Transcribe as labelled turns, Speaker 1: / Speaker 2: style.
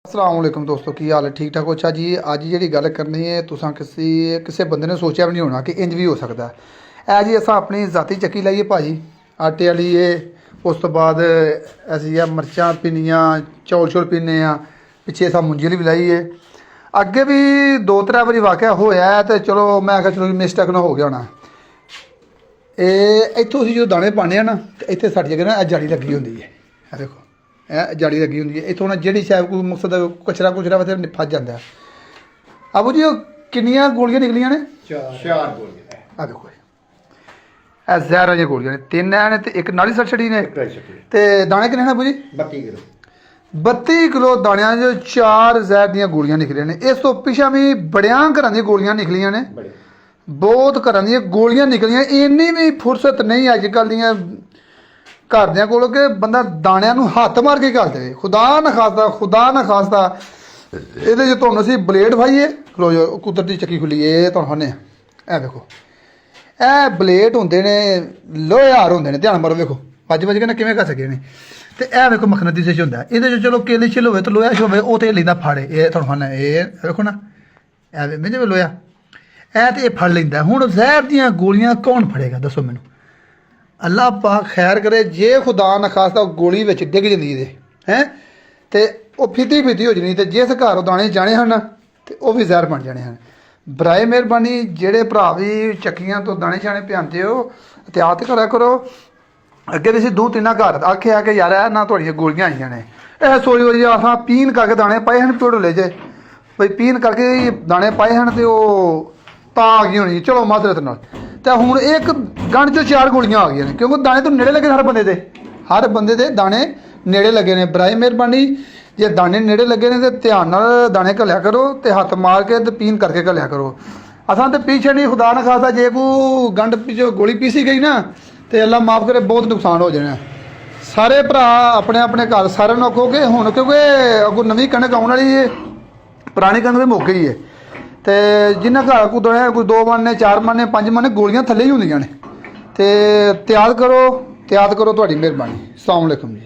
Speaker 1: असलामुअलैकुम दोस्तों की हाल है ठीक ठाक हो। अच्छा जी अज जी गल करनी है तुसा किसी बंदे ने सोचा भी नहीं होना कि इंज भी हो सकता है। जी अस अपनी जाती चक्की लाइए भाजी आटे वाली है। उस तो बाद असी मिर्चा पीनिया चौल शौल पीने पिछे अस मुंजी भी लाई है। अगे भी 2-3 बारी वाकया होया है तो चलो मैं आखिया चलो मिसटेक ना हो गया होना। इतों अं जो दाने पाने ना तो इतने साड़ी जगह ना जाली लगी होंगी है। देखो जाली लगी होंगी है। इतों ना जी शायद कोई मकसद कचरा कुचरा फिर फस जाता है। अबू जी किनिया गोलियां निकलियां ने?
Speaker 2: 4 गोलियां।
Speaker 1: आ देखो जहर वाली गोलियां ने 3 है तो एक नाली सड़ छड़ी ने। तो दाने किन्ने ने अबू जी?
Speaker 2: 32 किलो।
Speaker 1: 32 किलो दाणियां जो 4 जहर दी गोलियां निकलियां ने। इस तो पिछा भी बड़ियां घरां दी गोलियां निकलियां ने। बहुत घरां दी गोलियां निकलियां। इन्नी भी फुरसत नहीं अजकल दियां घरदियां कोल कि बंदा दाणियां नूं हत्थ मार के कर दे। खुदा ना खास्ता ਇਹਦੇ ਚ ਤੁਹਾਨੂੰ ਅਸੀਂ ਬਲੇਡ ਫਾਈਏ ਖਲੋ ਜੋ ਕੁਦਰਤੀ ਚੱਕੀ ਖੁੱਲੀ ਇਹ ਤੁਹਾਨੂੰ ਹਨੇ ਇਹ ਦੇਖੋ ਇਹ ਬਲੇਡ ਹੁੰਦੇ ਨੇ ਲੋਹੇ ਹਾਰ ਹੁੰਦੇ ਨੇ। ਧਿਆਨ ਮਾਰੋ ਵੇਖੋ ਵੱਜ ਕੇ ਨਾ ਕਿਵੇਂ ਕਰ ਸਕੇ ਨੇ। ਤੇ ਇਹ ਵੇਖੋ ਮਖਨਤੀ ਸੇ ਹੁੰਦਾ ਇਹਦੇ ਚ ਚਲੋ ਕੇਲੇ ਛਿਲ ਹੋਵੇ ਤੇ ਲੋਹਾ ਹੋਵੇ ਉਹ ਤੇ ਲੈਂਦਾ ਫਾੜੇ। ਇਹ ਤੁਹਾਨੂੰ ਹਨੇ ਇਹ ਵੇਖੋ ਨਾ ਇਹ ਮੈਂ ਜਿਵੇਂ ਲੋਹਾ ਇਹ ਤੇ ਇਹ ਫੜ ਲੈਂਦਾ। ਹੁਣ ਜ਼ਹਿਰ ਦੀਆਂ ਗੋਲੀਆਂ ਕੌਣ ਫੜੇਗਾ ਦੱਸੋ ਮੈਨੂੰ? ਅੱਲਾਹ ਪਾਕ ਖੈਰ करे। जे खुदा ना खास्ता गोली विच डिग जांदी है तो वह फिती हो जानी। तो जिस घर दाने जाने हैं तो वह भी जहर बन जाने हैं। बराए मेहरबानी जेड़े भरा भी चक्कियां तो दाने शाने पिआंदे हो एहतियात करा करो। अगे भी 2-3 घर आखे कि यार ना थोड़ियां गोलियां आईयां ने यह सोच सोच असां पीन करके दाने पाए हैं ढोले च बई पीन करके दाने पाए हैं तो तां आ गई होनी चलो मादरत नाल। तो हुण एक गन चो 4 गोलियां आ गई ने क्योंकि दाने तो नेड़े लगे हर बंदे दे दाने नेड़े लगे ने। बराए मेहरबानी जे दाने नेड़े लगे ने तो ध्यान नाल दाने घलिया करो तो हत्थ मार के तो पीन करके घलिया करो। असां तो पीछे नहीं खुदा ना खास्ता जे कोई गंढ पिछो गोली पीसी गई ना तो अल्लाह माफ़ करे बहुत नुकसान हो जाना। सारे भरा अपने अपने घर सारे नौखो के हुण क्योंकि अगों नवीं कणक आउण वाली है पुरानी कणक तो मुक गई है। तो जिन्हें घर को दौड़े कोई 2 मन 4 मन 5 मन गोलियां थले ही होंदियां ने। तो त्याग करो तुहाडी मेहरबानी। अस्सलाम वालेकुम जी।